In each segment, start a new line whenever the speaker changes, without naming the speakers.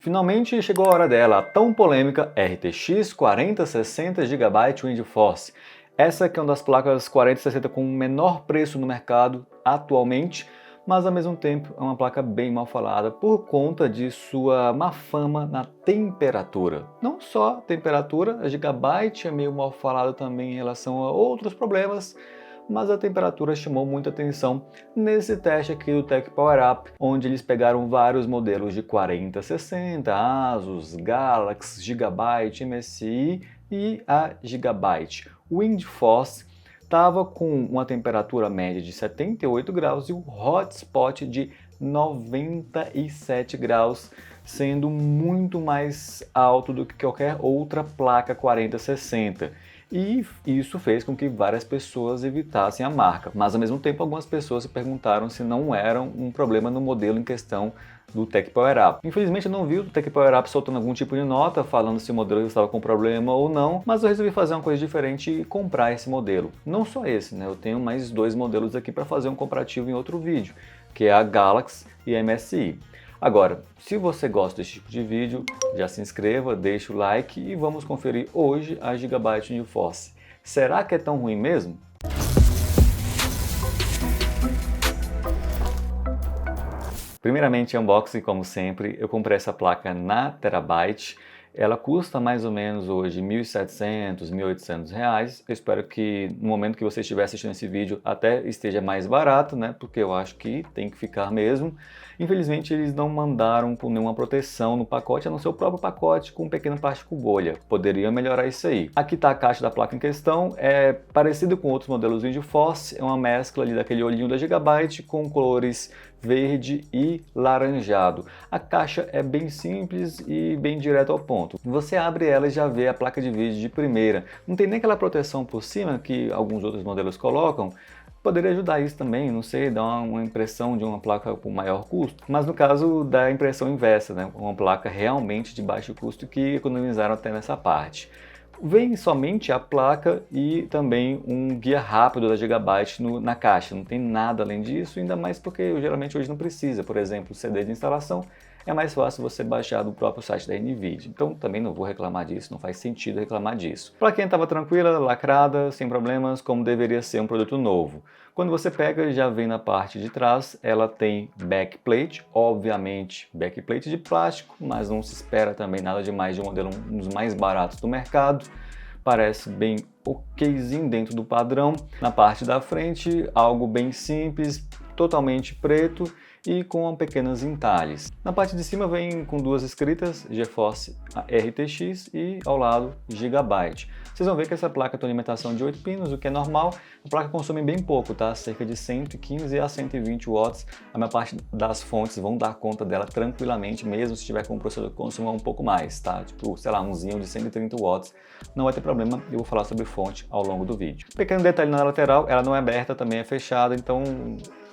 Finalmente chegou a hora dela, a tão polêmica RTX 4060 GB WindForce. Essa que é uma das placas 4060 com o menor preço no mercado atualmente, mas ao mesmo tempo é uma placa bem mal falada por conta de sua má fama na temperatura. Não só a temperatura, a Gigabyte é meio mal falada também em relação a outros problemas, mas a temperatura chamou muita atenção nesse teste aqui do Tech Power Up, onde eles pegaram vários modelos de 4060, Asus, Galaxy, Gigabyte, MSI e a Gigabyte. O WindForce estava com uma temperatura média de 78 graus e o hotspot de 97 graus, sendo muito mais alto do que qualquer outra placa 4060. E isso fez com que várias pessoas evitassem a marca. Mas ao mesmo tempo algumas pessoas se perguntaram se não era um problema no modelo em questão do Tech Power Up. Infelizmente eu não vi o Tech Power Up soltando algum tipo de nota falando se o modelo estava com problema ou não, mas eu resolvi fazer uma coisa diferente e comprar esse modelo. Não só esse, né? Eu tenho mais dois modelos aqui para fazer um comparativo em outro vídeo, que é a Galaxy e a MSI. Agora, se você gosta desse tipo de vídeo, já se inscreva, deixa o like e vamos conferir hoje a Gigabyte WindForce. Será que é tão ruim mesmo? Primeiramente, unboxing como sempre, eu comprei essa placa na Terabyte. Ela custa mais ou menos hoje R$ 1.700, R$ 1.800. Eu espero que no momento que você estiver assistindo esse vídeo até esteja mais barato, né? Porque eu acho que tem que ficar mesmo. Infelizmente eles não mandaram com nenhuma proteção no pacote, a não ser o próprio pacote com um pequeno plástico bolha. Poderia melhorar isso aí. Aqui está a caixa da placa em questão, é parecido com outros modelos WindForce, é uma mescla ali daquele olhinho da Gigabyte com cores verde e laranjado. A caixa é bem simples e bem direto ao ponto. Você abre ela e já vê a placa de vídeo de primeira. Não tem nem aquela proteção por cima que alguns outros modelos colocam. Poderia ajudar isso também, não sei, dar uma impressão de uma placa com maior custo, mas no caso dá a impressão inversa, né? Uma placa realmente de baixo custo que economizaram até nessa parte. Vem somente a placa e também um guia rápido da Gigabyte na caixa, não tem nada além disso, ainda mais porque eu geralmente hoje não precisa, por exemplo, CD de instalação, é mais fácil você baixar do próprio site da NVIDIA. Então também não vou reclamar disso, não faz sentido reclamar disso. Para quem estava tranquila, lacrada, sem problemas, como deveria ser um produto novo. Quando você pega, já vem na parte de trás, ela tem backplate, obviamente backplate de plástico, mas não se espera também nada demais de um modelo um dos mais baratos do mercado. Parece bem okzinho dentro do padrão. Na parte da frente, algo bem simples, totalmente preto e com pequenos entalhes. Na parte de cima vem com duas escritas, GeForce RTX e ao lado Gigabyte. Vocês vão ver que essa placa tem alimentação de 8 pinos, o que é normal. A placa consome bem pouco, tá? Cerca de 115 a 120 watts. A maior parte das fontes vão dar conta dela tranquilamente, mesmo se tiver com um processador que consuma um pouco mais, tá? Tipo, sei lá, umzinho de 130 watts. Não vai ter problema, eu vou falar sobre fonte ao longo do vídeo. Pequeno detalhe na lateral, ela não é aberta, também é fechada, então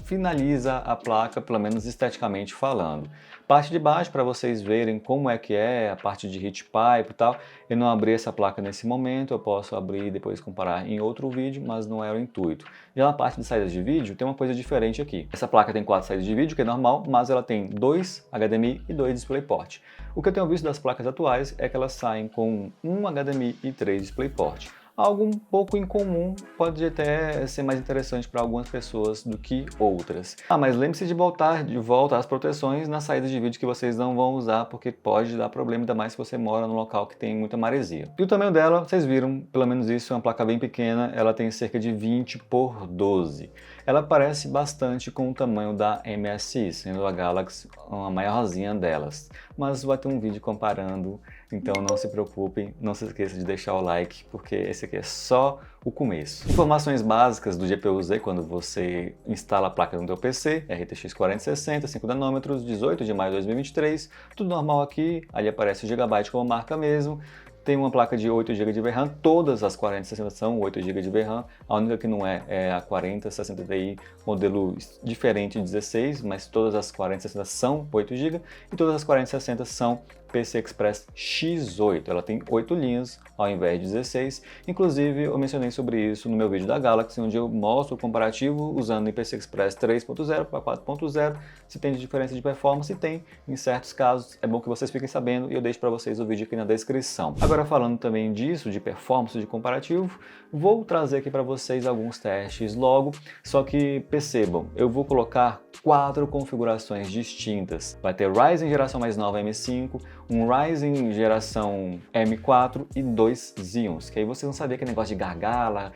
finaliza a placa, pelo menos esteticamente falando. Parte de baixo, para vocês verem como é que é a parte de heat pipe e tal, eu não abri essa placa nesse momento, eu posso abrir e depois comparar em outro vídeo, mas não é o intuito. Já na parte de saídas de vídeo, tem uma coisa diferente aqui. Essa placa tem 4 saídas de vídeo, que é normal, mas ela tem 2 HDMI e 2 DisplayPort. O que eu tenho visto das placas atuais é que elas saem com 1 HDMI e 3 DisplayPort. Algo um pouco incomum, pode até ser mais interessante para algumas pessoas do que outras. Mas lembre-se de botar de volta as proteções nas saídas de vídeo que vocês não vão usar, porque pode dar problema, ainda mais se você mora num local que tem muita maresia. E o tamanho dela, vocês viram, pelo menos isso, é uma placa bem pequena, ela tem cerca de 20 por 12. Ela parece bastante com o tamanho da MSI, sendo a Galaxy a maiorzinha delas. Mas vai ter um vídeo comparando, então não se preocupem, não se esqueça de deixar o like, porque esse aqui é só o começo. Informações básicas do GPU-Z quando você instala a placa no seu PC, RTX 4060, 5 nanômetros, 18 de maio de 2023, tudo normal aqui, ali aparece o Gigabyte como marca mesmo. Tem uma placa de 8 GB de VRAM, todas as 4060 são 8 GB de VRAM, a única que não é a 4060 Ti, modelo diferente 16, mas todas as 4060 são 8 GB e todas as 4060 são PCI Express X8. Ela tem 8 linhas ao invés de 16. Inclusive, eu mencionei sobre isso no meu vídeo da Galaxy, onde eu mostro o comparativo usando o PCI Express 3.0 para 4.0, se tem diferença de performance, e tem em certos casos. É bom que vocês fiquem sabendo e eu deixo para vocês o vídeo aqui na descrição. Agora, falando também disso, de performance, de comparativo, vou trazer aqui para vocês alguns testes logo, só que percebam, eu vou colocar 4 configurações distintas. Vai ter Ryzen geração mais nova M5, um Ryzen geração M4 e 2 Xeons, que aí vocês não sabiam aquele negócio de gargala,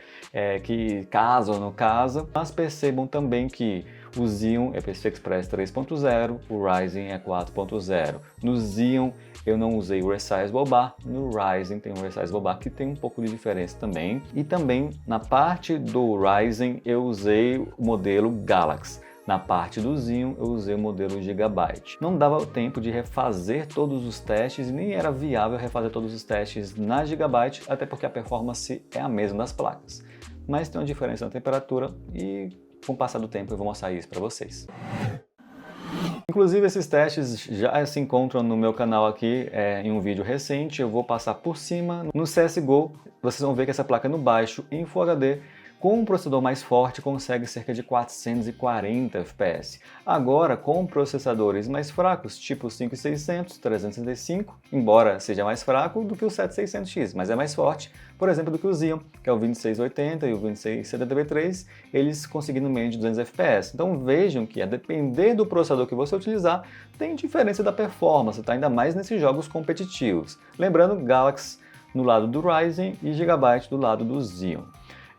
que casa ou não casa, mas percebam também que o Xeon é PCI Express 3.0, o Ryzen é 4.0. No Xeon eu não usei o Resizable Bar, no Ryzen tem o Resizable Bar que tem um pouco de diferença também. E também na parte do Ryzen eu usei o modelo Galaxy. Na parte do Xeon eu usei o modelo Gigabyte. Não dava tempo de refazer todos os testes e nem era viável refazer todos os testes na Gigabyte, até porque a performance é a mesma das placas. Mas tem uma diferença na temperatura e com o passar do tempo eu vou mostrar isso para vocês. Inclusive esses testes já se encontram no meu canal aqui em um vídeo recente, eu vou passar por cima. No CSGO vocês vão ver que essa placa no baixo em Full HD com um processador mais forte consegue cerca de 440 FPS. Agora, com processadores mais fracos, tipo 5600, 365, embora seja mais fraco do que o 7600X, mas é mais forte, por exemplo, do que o Xeon, que é o 2680 e o 2670V3, eles conseguindo menos de 200 FPS. Então vejam que, a depender do processador que você utilizar, tem diferença da performance, tá? Ainda mais nesses jogos competitivos. Lembrando, Galaxy no lado do Ryzen e Gigabyte do lado do Xeon.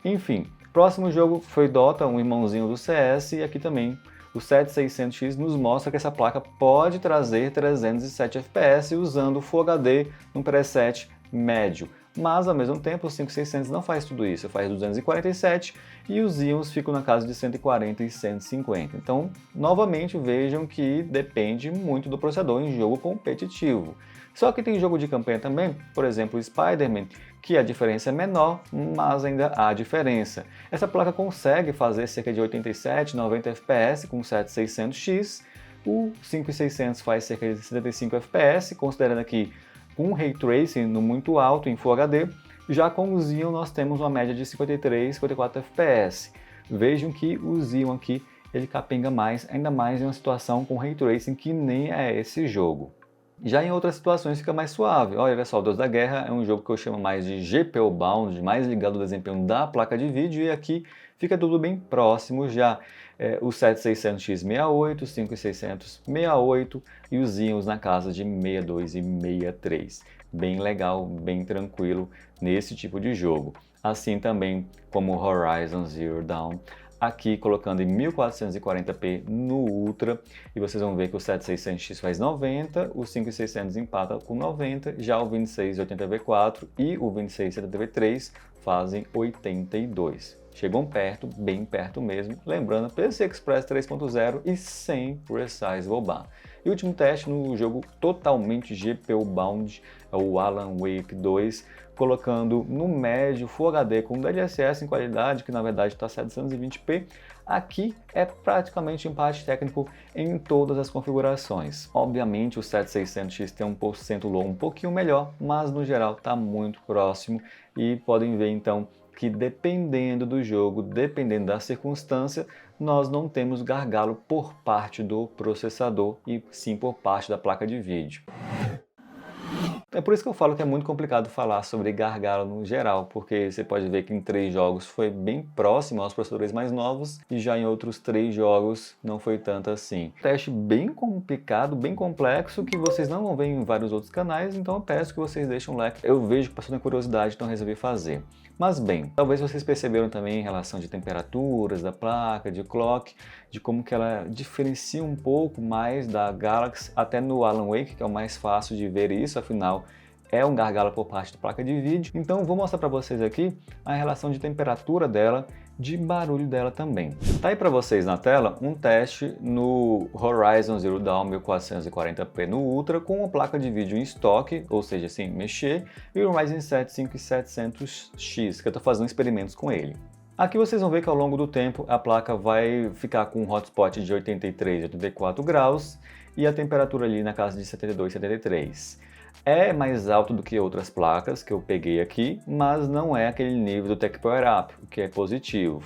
Enfim, próximo jogo foi Dota, um irmãozinho do CS, e aqui também o 7600X nos mostra que essa placa pode trazer 307 FPS usando o Full HD num preset médio. Mas ao mesmo tempo o 5600 não faz tudo isso, faz 247 e os Xeons ficam na casa de 140 e 150. Então, novamente vejam que depende muito do processador em jogo competitivo. Só que tem jogo de campanha também, por exemplo o Spider-Man, que a diferença é menor, mas ainda há diferença. Essa placa consegue fazer cerca de 87, 90 FPS com o 7600X, o 5600 faz cerca de 75 FPS, considerando aqui um Ray Tracing no muito alto em Full HD, já com o Xeon nós temos uma média de 53, 54 FPS. Vejam que o Xeon aqui ele capenga mais, ainda mais em uma situação com Ray Tracing que nem é esse jogo. Já em outras situações fica mais suave. Olha só, o Deus da Guerra é um jogo que eu chamo mais de GPU Bound, mais ligado ao desempenho da placa de vídeo, e aqui fica tudo bem próximo já. O 7600X 68, 5600 68 e os Xeons na casa de 62 e 63. Bem legal, bem tranquilo nesse tipo de jogo. Assim também como Horizon Zero Dawn. Aqui colocando em 1440p no Ultra, e vocês vão ver que o 7600X faz 90, o 5600 empata com 90, já o 2680V4 e o 2670V3 fazem 82. Chegam perto, bem perto mesmo, lembrando PCI Express 3.0 e sem Resizable Bar. E o último teste no jogo totalmente GPU Bound é o Alan Wake 2, colocando no médio Full HD com DLSS em qualidade, que na verdade está 720p. Aqui é praticamente empate técnico em todas as configurações. Obviamente o 7600X tem um porcento low um pouquinho melhor, mas no geral está muito próximo, e podem ver então que dependendo do jogo, dependendo da circunstância, nós não temos gargalo por parte do processador e sim por parte da placa de vídeo. É por isso que eu falo que é muito complicado falar sobre gargalo no geral, porque você pode ver que em 3 jogos foi bem próximo aos processadores mais novos e já em outros 3 jogos não foi tanto assim. Teste bem complicado, bem complexo, que vocês não vão ver em vários outros canais, então eu peço que vocês deixem um like. Eu vejo que passou na curiosidade, então resolvi fazer. Mas bem, talvez vocês perceberam também em relação de temperaturas da placa, de clock, de como que ela diferencia um pouco mais da Galaxy, até no Alan Wake, que é o mais fácil de ver isso, afinal é um gargalo por parte da placa de vídeo. Então vou mostrar para vocês aqui a relação de temperatura dela, de barulho dela também. Tá aí para vocês na tela um teste no Horizon Zero Dawn 1440p no Ultra com uma placa de vídeo em estoque, ou seja, sem mexer, e o Ryzen 7 5700X, que eu estou fazendo experimentos com ele. Aqui vocês vão ver que ao longo do tempo a placa vai ficar com um hotspot de 83, 84 graus e a temperatura ali na casa de 72, 73. É mais alto do que outras placas que eu peguei aqui, mas não é aquele nível do Tech Power Up, o que é positivo,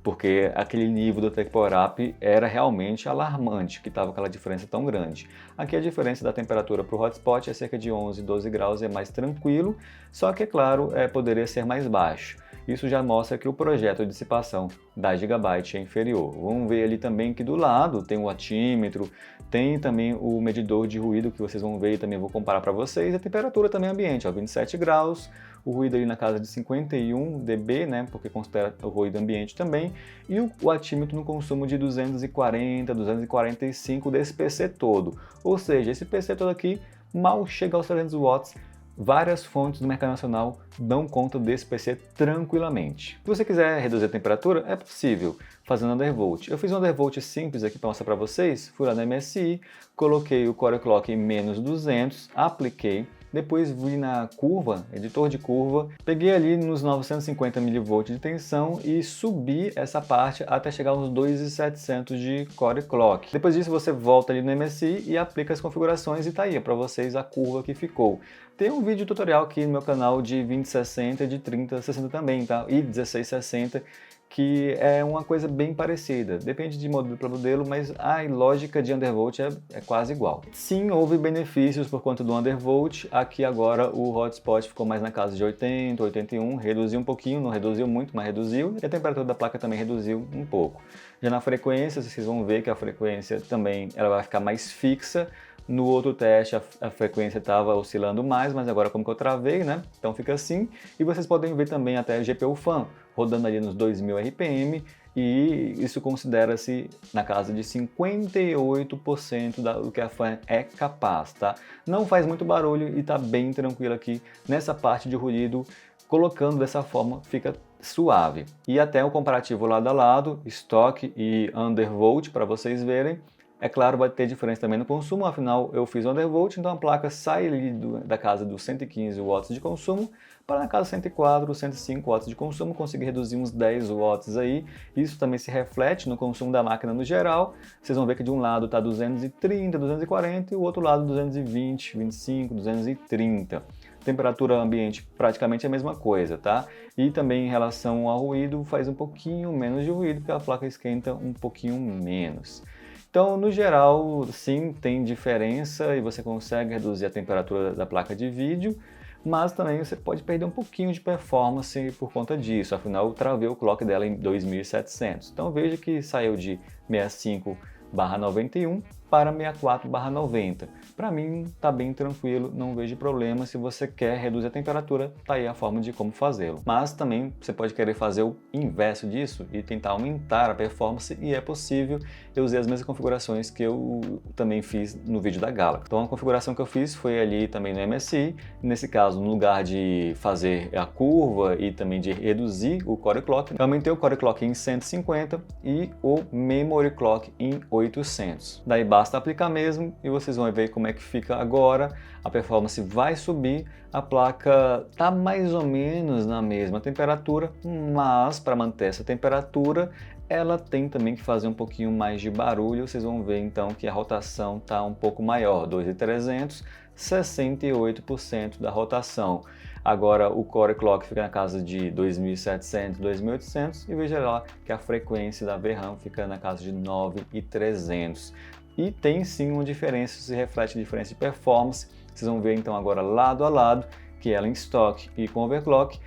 porque aquele nível do Tech Power Up era realmente alarmante, que estava aquela diferença tão grande. Aqui a diferença da temperatura para o hotspot é cerca de 11, 12 graus, é mais tranquilo, só que, é claro, poderia ser mais baixo. Isso já mostra que o projeto de dissipação da Gigabyte é inferior. Vamos ver ali também que do lado tem o atímetro, tem também o medidor de ruído que vocês vão ver e também vou comparar para vocês. A temperatura também ambiente, ó, 27 graus, o ruído ali na casa de 51 dB, né, porque considera o ruído ambiente também, e o atímetro no consumo de 240, 245 desse PC todo. Ou seja, esse PC todo aqui mal chega aos 300 watts. Várias fontes do mercado nacional dão conta desse PC tranquilamente. Se você quiser reduzir a temperatura, é possível, fazendo undervolt. Eu fiz um undervolt simples aqui para mostrar para vocês. Fui lá na MSI, coloquei o Core Clock em menos 200, apliquei. Depois vi na curva, editor de curva, peguei ali nos 950 mV de tensão e subi essa parte até chegar aos 2.700 de Core Clock. Depois disso você volta ali no MSI e aplica as configurações e tá aí para vocês a curva que ficou. Tem um vídeo tutorial aqui no meu canal de 2060 e de 3060 também, tá? E 1660, que é uma coisa bem parecida. Depende de modelo para modelo, mas a lógica de undervolt é quase igual. Sim, houve benefícios por conta do undervolt. Aqui agora o hotspot ficou mais na casa de 80, 81, reduziu um pouquinho, não reduziu muito, mas reduziu. E a temperatura da placa também reduziu um pouco. Já na frequência, vocês vão ver que a frequência também ela vai ficar mais fixa. No outro teste a frequência estava oscilando mais, mas agora como que eu travei, né? Então fica assim. E vocês podem ver também até a GPU Fan rodando ali nos 2000 RPM e isso considera-se na casa de 58% do que a Fan é capaz, tá? Não faz muito barulho e tá bem tranquilo aqui nessa parte de ruído. Colocando dessa forma fica suave. E até o comparativo lado a lado, estoque e undervolt para vocês verem. É claro, vai ter diferença também no consumo, afinal eu fiz undervolt, então a placa sai ali da casa dos 115 watts de consumo para na casa 104, 105 watts de consumo, consegui reduzir uns 10 watts aí. Isso também se reflete no consumo da máquina no geral. Vocês vão ver que de um lado está 230, 240 e o outro lado 220, 25, 230. Temperatura ambiente praticamente a mesma coisa, tá? E também em relação ao ruído, faz um pouquinho menos de ruído, porque a placa esquenta um pouquinho menos. Então, no geral, sim, tem diferença e você consegue reduzir a temperatura da placa de vídeo, mas também você pode perder um pouquinho de performance por conta disso, afinal eu travei o clock dela em 2700. Então veja que saiu de 65/91 para 64/90. Para mim tá bem tranquilo, não vejo problema. Se você quer reduzir a temperatura, tá aí a forma de como fazê-lo. Mas também você pode querer fazer o inverso disso e tentar aumentar a performance e é possível. Eu usei as mesmas configurações que eu também fiz no vídeo da Galaxy. Então a configuração que eu fiz foi ali também no MSI. Nesse caso, no lugar de fazer a curva e também de reduzir o Core Clock, eu aumentei o Core Clock em 150 e o Memory Clock em 800. Daí basta aplicar mesmo e vocês vão ver como é que fica agora. A performance vai subir, a placa tá mais ou menos na mesma temperatura, mas para manter essa temperatura ela tem também que fazer um pouquinho mais de barulho. Vocês vão ver então que a rotação tá um pouco maior, 2.300, 68% da rotação. Agora o Core Clock fica na casa de 2.700, 2.800 e veja lá que a frequência da VRAM fica na casa de 9.300. E tem sim uma diferença, se reflete a diferença de performance. Vocês vão ver então agora lado a lado, que ela em estoque e com overclock,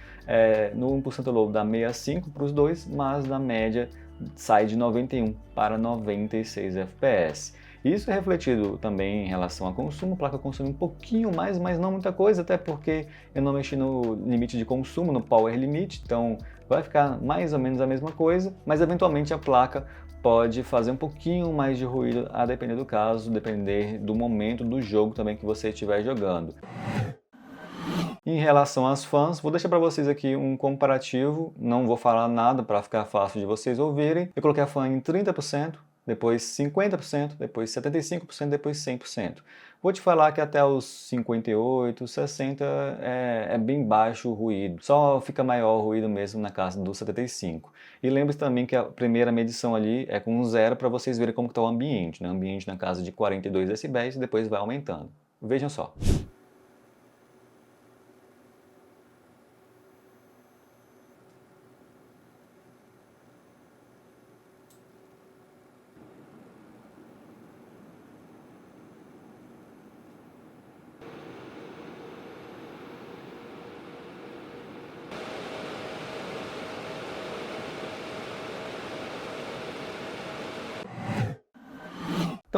no 1% low dá 65 para os dois, mas na média sai de 91 para 96 FPS. Isso é refletido também em relação ao consumo, a placa consome um pouquinho mais, mas não muita coisa, até porque eu não mexi no limite de consumo, no Power Limit, então vai ficar mais ou menos a mesma coisa, mas eventualmente a placa pode fazer um pouquinho mais de ruído, a depender do caso, depender do momento do jogo também que você estiver jogando. Em relação às fãs, vou deixar para vocês aqui um comparativo, não vou falar nada para ficar fácil de vocês ouvirem. Eu coloquei a fã em 30%, depois 50%, depois 75%, depois 100%. Vou te falar que até os 58, 60 é bem baixo o ruído, só fica maior o ruído mesmo na casa dos 75. E lembre-se também que a primeira medição ali é com 0 para vocês verem como está o ambiente, né? O ambiente na casa de 42 decibéis e depois vai aumentando. Vejam só.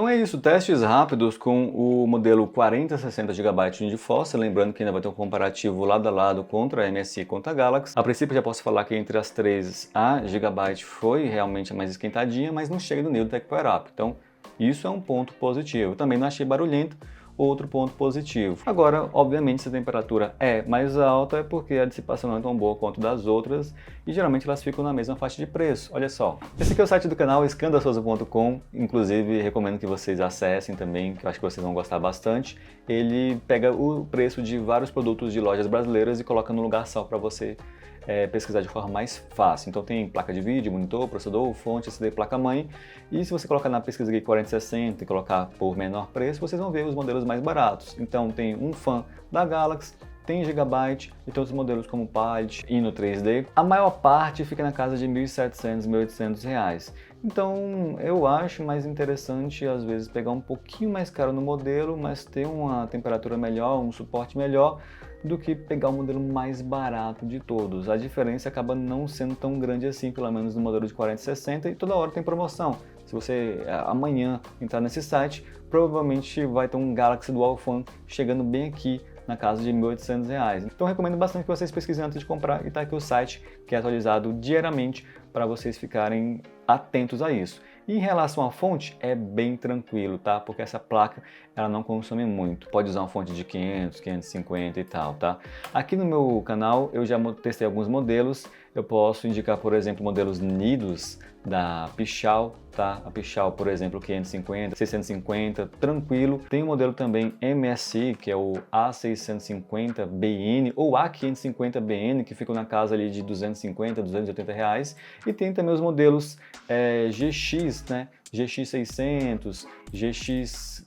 Então é isso, testes rápidos com o modelo 4060 GB de GeForce, lembrando que ainda vai ter um comparativo lado a lado contra a MSI e contra a Galaxy. A princípio já posso falar que entre as três a Gigabyte foi realmente a mais esquentadinha, mas não chega no nível do Tech Power Up. Então isso é um ponto positivo. Também não achei barulhento. Outro ponto positivo. Agora, obviamente, se a temperatura é mais alta é porque a dissipação não é tão boa quanto das outras e geralmente elas ficam na mesma faixa de preço. Olha só. Esse aqui é o site do canal escandasousa.com, inclusive recomendo que vocês acessem também, que eu acho que vocês vão gostar bastante. Ele pega o preço de vários produtos de lojas brasileiras e coloca no lugar só para você pesquisar de forma mais fácil. Então tem placa de vídeo, monitor, processador, fonte, SD, placa-mãe. E se você colocar na pesquisa aqui 4060 e colocar por menor preço, vocês vão ver os modelos mais baratos. Então tem um fan da Galaxy, tem Gigabyte e tem outros modelos como Pilot, Inno 3D. A maior parte fica na casa de R$ 1.700, R$ 1.800. Então eu acho mais interessante às vezes pegar um pouquinho mais caro no modelo, mas ter uma temperatura melhor, um suporte melhor, do que pegar o modelo mais barato de todos. A diferença acaba não sendo tão grande assim, pelo menos no modelo de 4060, e toda hora tem promoção. Se você amanhã entrar nesse site, provavelmente vai ter um Galaxy Dual Fan chegando bem aqui na casa de R$ 1.800. Então recomendo bastante que vocês pesquisem antes de comprar, e tá aqui o site que é atualizado diariamente para vocês ficarem atentos a isso. E em relação à fonte, é bem tranquilo, tá? Porque essa placa, ela não consome muito. Pode usar uma fonte de 500, 550 e tal, tá? Aqui no meu canal, eu já testei alguns modelos. Eu posso indicar, por exemplo, modelos Nidus da Pichau, tá? A Pichau, por exemplo, 550, 650, tranquilo. Tem um modelo também MSI, que é o A650BN ou A550BN, que ficam na casa ali de 250, 280 reais. E tem também os modelos GX, né? GX600, GX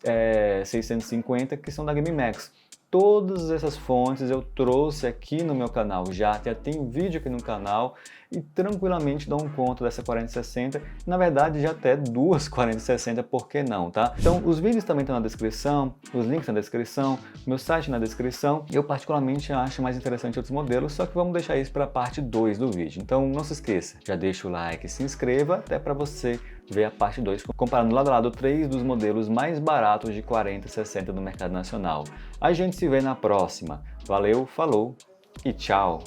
650, que são da GameMax. Todas essas fontes eu trouxe aqui no meu canal já tem vídeo aqui no canal e tranquilamente dão conta dessa 4060, na verdade já até duas 4060, por que não, tá? Então os vídeos também estão na descrição, os links na descrição, meu site na descrição. Eu particularmente acho mais interessante outros modelos, só que vamos deixar isso para a parte 2 do vídeo. Então não se esqueça, já deixa o like, se inscreva, até para você ver a parte 2, comparando lado a lado 3 dos modelos mais baratos de 4060 do mercado nacional. A gente se vê na próxima. Valeu, falou e tchau!